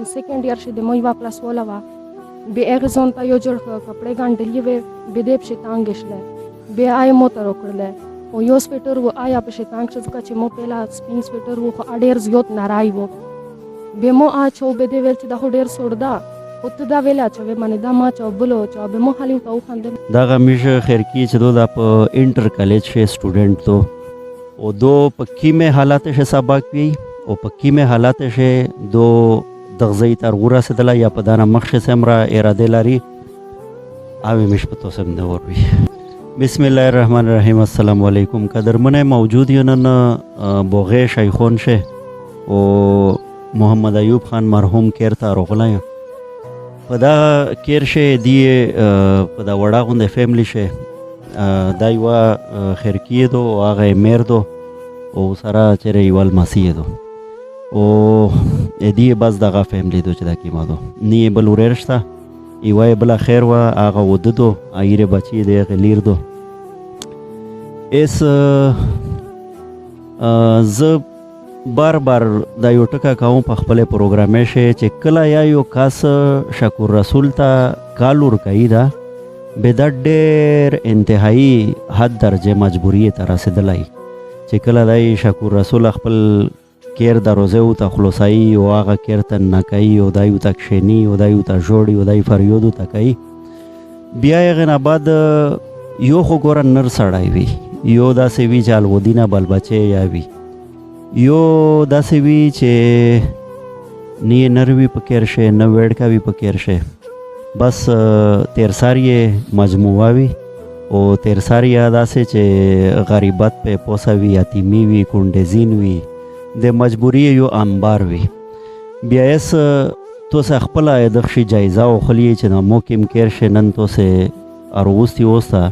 سیکنډ ایئر چې د مو یوه کلاس وله وه بیا هغې ځان ته یو جوړ کپړې ګنډلي وې بیا دی پسې تانګې شلی بیا آی مو ته راکړلی او یو سویټر و آیا پسې تانګ شه ځکه چې مو پهله سپین سویټر و خو ډېر زیات نری و بیا مو اچو بیا دی ویل چې دا خو ډېر سوړ ده خو ته دا ویلې اچوې مانې دا ما اچو بل واچوه بیا مو خالي ورته وخندل دغه میش خیرکی چې دو دا په انټر کالج شه سټوډنټ تو او دو پکی میں حالات شه سبق وی او پکی میں حالات شه دو دغزی تر غورا سدلا یا په دانه مخ شه سمرا اراده لري اوی مش په توسم نه وروي بسم الله الرحمن الرحیم السلام علیکم قدرمنه موجود یونن بوغه شیخون شه او محمد ایوب خان مرحوم کېرته روغلای په دا کېر شه دی په دا وړا غونډه فیملی شه دا یو خیرکی دو هغه میر دو او سره چره یوال مسی دو او دی بس دغه فیملی دو چې دا کیما دو نی بل ورشتا ایوای بل خیر وا هغه وددو ایره بچی دی غلیر دو اس ز بار بار دا یو ټکا کوم په خپل پروګرام شه چې کله یا یو کاس شکر رسول ته کالور کوي دا به د ډېر انتهایی حد درجه مجبوری ته رسیدلای چې کله دای شکر رسول خپل کیر دروازه او ته خلاصای او هغه کیر ته نکای او دایو تکشنی او دایو ته جوړي او دای فریادو تکای بیا یې نه بعد یو خو ګور نر سړای وی یو داسې وی چال ودینه بل بچي یا وی یو داسې وی چې نی نروي پکیر شه نو وړکا وی پکیر شه بس تیر ساری مجموعه وی او تیر ساری داسې چې غریبت په پوسوي یتیمی وی کونډزین وی د مجبوری یو انبار وی بیا اس تو سه خپل د خشي جایزه او خلی چې نو موکم کیر شه نن تو سه اروستی اوستا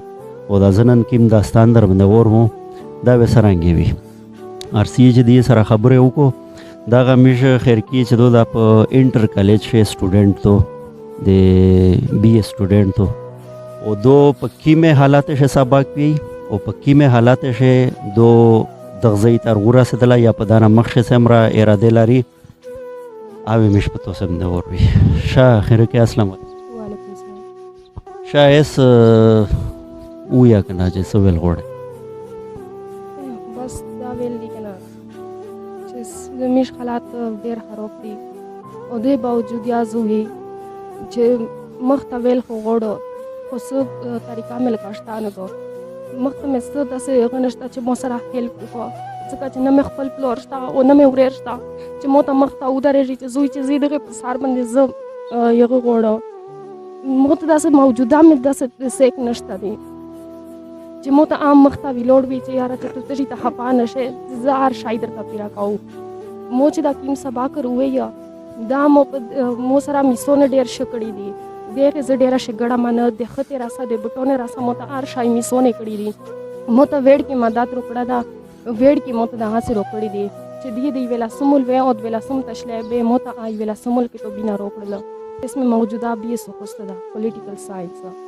او د زنن کیم داستان در باندې ورمو دا وسرانګي وی ارسی چې دې سره خبره وکړو دا غمیش خیرکی چې دو دا په انټر کالج شه سټوډنټ تو د بی سټوډنټ تو او دو پکی میں حالات شه سبق وی او پکی میں حالات شه دو دغزی تر غورا سدلا یا په دانه مخ شه سمرا اراده لري اوی مش په توسم نه وروي شاه خیر کې السلام علیکم وعلیکم السلام شاه اس او یا کنه چې سوال غوړ بس دا ویل دي کنه چې زميش حالات ډېر خراب دي او د باوجود یا زوی چې مخته ویل خو غوړو خو څه طریقه مې لکاشتانه دو مخته مې څه داسې غنښته چې مو سره هیلپ وکړه ځکه چې نه مې خپل پلور شته او نه مې ورېر شته چې مو ته مخته ودرېږي چې زوی چې زه دغه په سار باندې زه یغه غوړو مو ته داسې موجوده مې داسې سیک نشته دي چې مو ته عام مخته ویلوړ وي چې یاره ته تجي ته خفا نشې زه هر شای درته پیرا کوو مو چې دا کیم سبا کروې یا دا مو سره میسونه ډېر ښه کړي دي دغه زه ډېره ښېګړه منه د ښه تېراسه د بټونې راسه مو ته هر شای میسونه کړي دي مو ته ویړ کې مدد روکړه ده ویړ کې مو ته دغسې روکړي دي چې دی د یوې لسمول وی او دوې لسم تشلی بې مو ته یوې لسمول کې تو بینه روکړله اسم موجوده بی اس خوسته ده پولیټیکل ساینس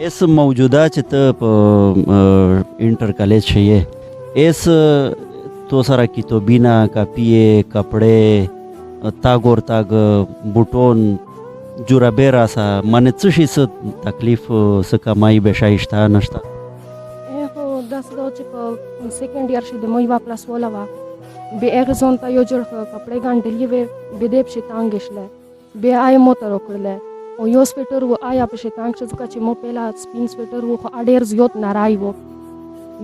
اس موجوده چې ته په انټر کالج شې اس تو سره کتابینا کاپیه کپڑے تاګ ور تاګ بوټون جورابې راسه منې څه شي څه تکلیف څه کمای به شایسته نشته خو داسې ده چې په سیکنډ ایئر چې د مو یوه کلاس وله وه بیا هغې ځان ته یو جوړ کپړې ګنډلي وې بیا دی پسې تانګې شلی بیا آی مو ته راکړلی او یو سویټر و آیا پسې تانګ شه ځکه چې مو پهله سپین سویټر و خو ډېر زیات نری و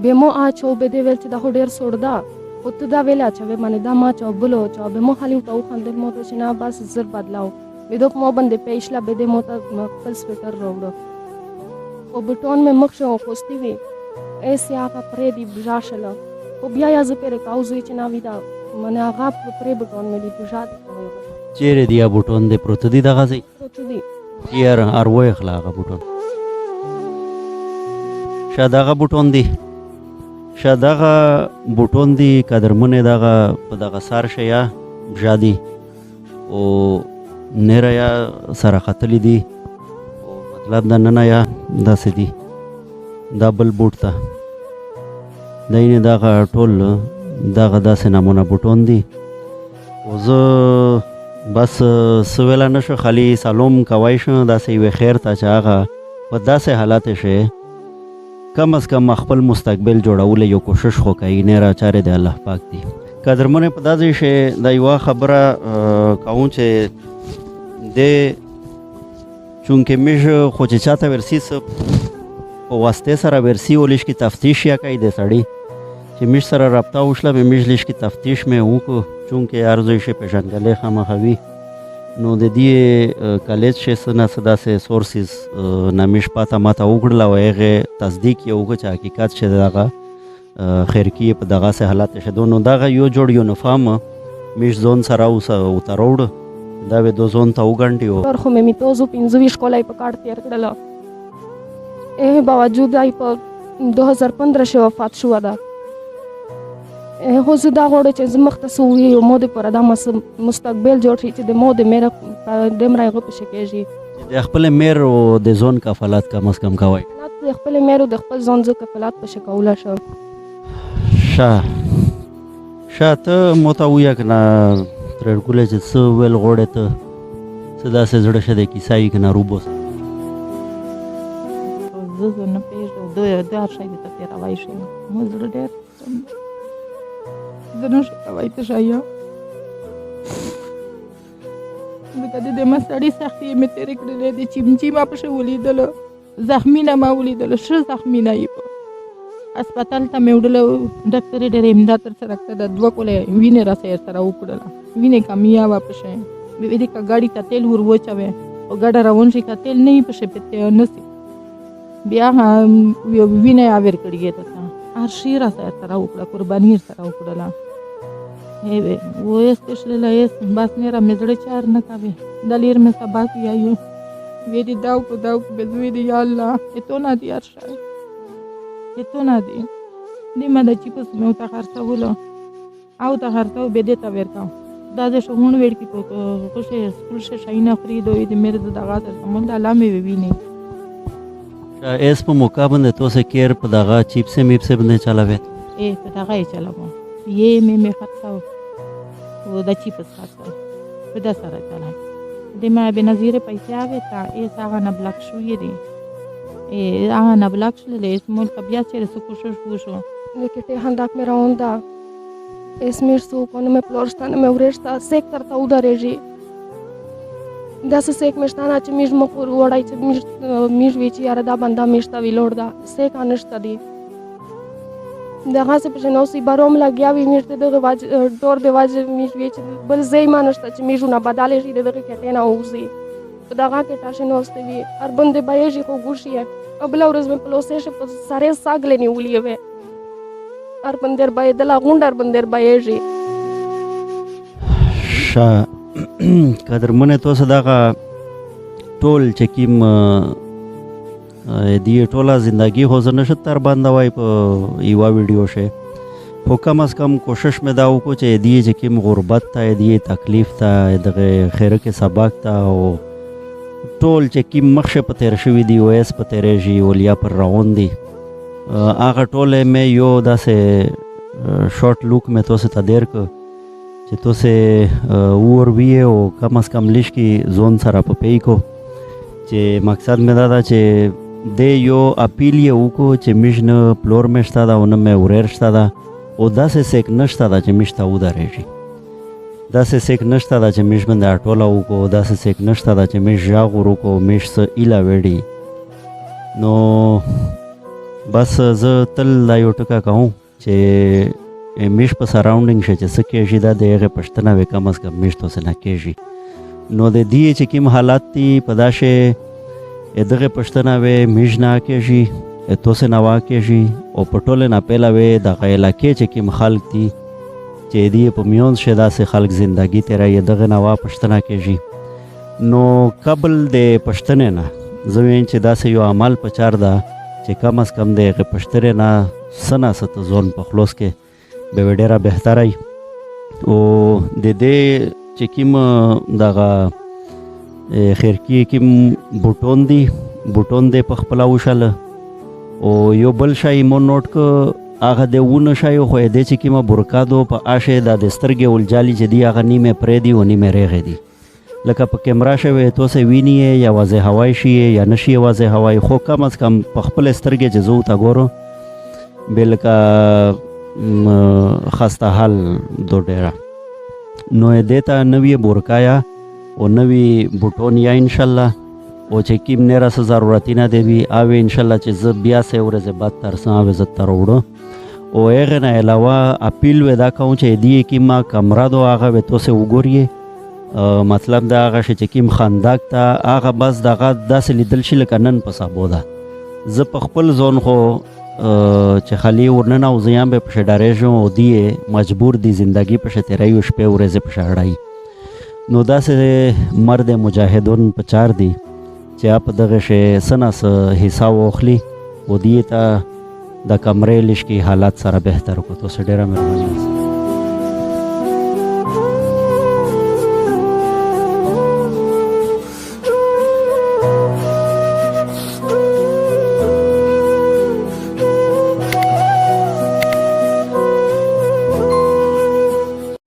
بیا مو اچو بیا دی ویل چې دا خو ډېر سوړ ده خو ته دا ویلې اچوې مانې دا ما اچو بل واچوه بیا مو خالي ورته وخندل مو ته چې نه بس زر بدلاو بیا دوک مو باندې پیشله بیا دی مو ته خپل سویټر راوړه او بټون مې مخ شه خوستې وي ایسې هغه پرې دي بژا شله خو بیا یا زه پرې کاو زوی چې نه وي دا منې هغه پرې بټون مې دي بژا دي چیرې دی بوټون دی پروت دی دغه ځای پروت دي یار اروي اخلاقه بوټون شادغه بوټون دی شادغه بوټون دی قدرمنه دغه په دغه سار شیا بجادي او نریا سره خطلی دی او مطلب د نن یا داسې دی دا بل بوټ ته دینه دغه ټول دغه داسې نمونه بوټون دی او زه بس څه ویلی نه شو، خالي سلام کوی شو داسې یوې خیر ته چې هغه په داسې حالت شی کم از کم خپل مستقبل جوړولو یو کوشش خو کوي، نه را چارې د الله پاک دی. قدرمنې په دا ځای شی دا یوه خبره کوم چې د چونکې موږ خو چې چاته ورسي څه په واسطې سره ورسي و لږ کې تفتیش یا کوي د سړي چې موږ سره رابطه وشله مې موږ لږ کې تفتیش مې وکړو، چونکې هر ځای شی پېژندګلۍ خامخا وي. نو د دې کالج شی څه نه څه داسې سورسز نه موږ پاته ماته وکړله او هغې تصدیق یې وکړه چې حقیقت چې د هغه خیرکي په دغسې حالت شدو. نو دغه یو جوړ یونیفارم موږ ځون سره ورته راوړه، دا به دو ځون ته وګنډي و. خو مې میتوز 25 کاله په کار تېر کړله، باوجود ای په 2015 وفات شوه ده. خو زه دا غواړم چې زه مخته څه ووایو مو دپاره دا مستقبل جوړ شي چې د مو د میره دومره هغه پسې کېږي. د خپل میر او د ځون کفالت کم از کم کوئ. د خپل میر او د خپل ځان زه کفالت پسې کولی شم. ښه ته مو ته ووایه که نه ترړکولی چې څه ویل غواړې ته څه داسې زړه شه د کیسه یي که نه روبوس. زه نه پوهېږم دا هر شی درته تېروی شي، مو زړه ډېر زه نه شم کوی ته ښایه ځکه د دې ما سړي سختي مې تېرې کړلې د چمچي ما پسې ولیدله، زخمینه ما ولیدله، ښه زخمینه یې په هسپتال ته مې وړله. ډاکټر یې ډېر امداد تر سره کړه، 2 کولې وینې راسره سره وکړله، وینې کمیابه پسې بیا دې که ګاډي ته تیل ور واچوې او ګاډه روان شي که تیل نه وي پسې پې نه شي بیا وینه یې آویر کړي یې ته هر شي راسره سره وکړه، قرباني یې سره وکړله. ویست شلله ایست بس نیره مې زړه چار نه کوي، دلیر مې سبق یایو ویدی داو کو بدو ویدی یا الله اتو نادی هر شای اتو نادی نیمه دا چی پس مې وته خرڅولو او ته خرڅو به دې ته ورکاو دا د شهون وړ کې په خوشې سکول شه شاینه خریدو دې مې د دغه تر سمون د علامه ویني اس په موقع باندې تو سه کیر په دغه چیپ سے میپ سے باندې چلاوي په دغه یې چلاوم یې مې خرڅاو و دا چیپ خرڅاو په دا سره چلاوم د ما به نظیر پیسې آوي تا ایس هغه نه بلاک شوې دي هغه نه بلاک شلې اسمول طبيعت چې سو کوشش وشو لکه هنداک مې راوندا اسمیر سو کنه مې پلورستانه مې ورشتا سیکتر ته ودرېږي دا څه سیک مشتانه چې میږ مخور وړای چې میږ وی چې یاره دا بنده میشته ویلوړ دا سیک انشته دي دغه څه په نوسي باروم لګیا وی میږ دغه واج دور دی واج میږ وی چې بل زې مانشته چې میږونه بدلې شي دغه کټه نه اوسي دغه کې تاسو نوسته وی هر بنده بایږي خو ګوشي ابل ورځ مې پلوسې شه په ساره ساګلې نیولې وې هر بندر بای دلا غونډر بندر بایږي شا قدر منه تو صدقه ټول چکیم دی ټوله زندگی خو زه نشم تر باندې وای په یوه ویډیو شه خو کم از کم کوشش مې دا وکړو چې دی چکیم غربت ته دی تکلیف ته دغه خیره کې سبق ته او ټول چکیم مخشه په تیر شوي دی ویس په تیرېږي ولیا پر روان دی هغه ټوله مې یو داسې شارټ لوک مې توسې ته دیر که چې توسې اور ویې او کم از کم لیش کې ځون سره په پی کو چې مقصد مې دا ده چې د یو اپیل یې وکړو چې موږ نه پلور مې شته ده او نه مې وریر شته ده او داسې سیک نشته ده چې موږ ته ودرېږي داسې سیک نشته ده چې موږ باندې اټوله وکړو داسې سیک نشته ده چې موږ غږ وکړو موږ څه ایله وړي نو بس زه تل دا یو ټکه کوم چې میش په سراونډینګ شي چې څه کېږي دا د هغې پوښتنه وې کم از کم میش توسې نه کېږي نو د دې چې کوم حالات دي په دا شی دغه پوښتنه وې میش نه کېږي توسې نه واکېږي او په ټوله نه پیله وې دغه علاقې چې کوم خلک دي چې دې په میون شي داسې خلک زندگی تېروي دغه نه وا پوښتنه کېږي نو قبل د پوښتنې نه زه وایم چې داسې یو عمل په چار ده چې کم از کم د هغې پوښتنې نه څه نه څه ته ځون په خلاص کې به ډیره بهتره او د دې چې کوم دغه خیرکي کوم بوټون دی په خپله وشله او یو بل شی مو نوټ که هغه د ونه شی خو یې دی چې کومه برکادو په آشه دا د سترګې ولجالي چې دی هغه نیمې پرې دي او نیمې ریغې دي لکه په کیمرا شوی تاسې ویني یا یوازې هوای شي یا نشي یوازې هوای، خو کم از کم په خپل سترګې چې زه ورته ګورم بلکه خسته حال دو ډېره. نو یې دې ته نوې بورکایا او نوې بوټون یا انشاءالله او چې کیم نیره څه ضرورتي نه دی وي اوې انشاءالله چې زه بیا سې ورځې بعد ترسم اوې زه ته راوړو. او هغې نه علاوه اپیل وې دا کوم چې دې کې ما کمره دو هغه وې تاسې وګورئ، مطلب دا هغه شی چې کیم خندق ته هغه بس دغه داسې لیدل شي لکه نن په سبو ده. زه په خپل ځون خو چې خالی ورننه او زیان به پښې ډارېږم او دی مجبور دی زندگی پښې تیروي شپې ورځې پښې اړایي. نو داسې مرد مجاهدون په چار دی چې په دغه شی څه نه څه حصه واخلي او دې ته د کمرې لشکي حالات سره بهتر کو. تاسو ډېره مهرباني.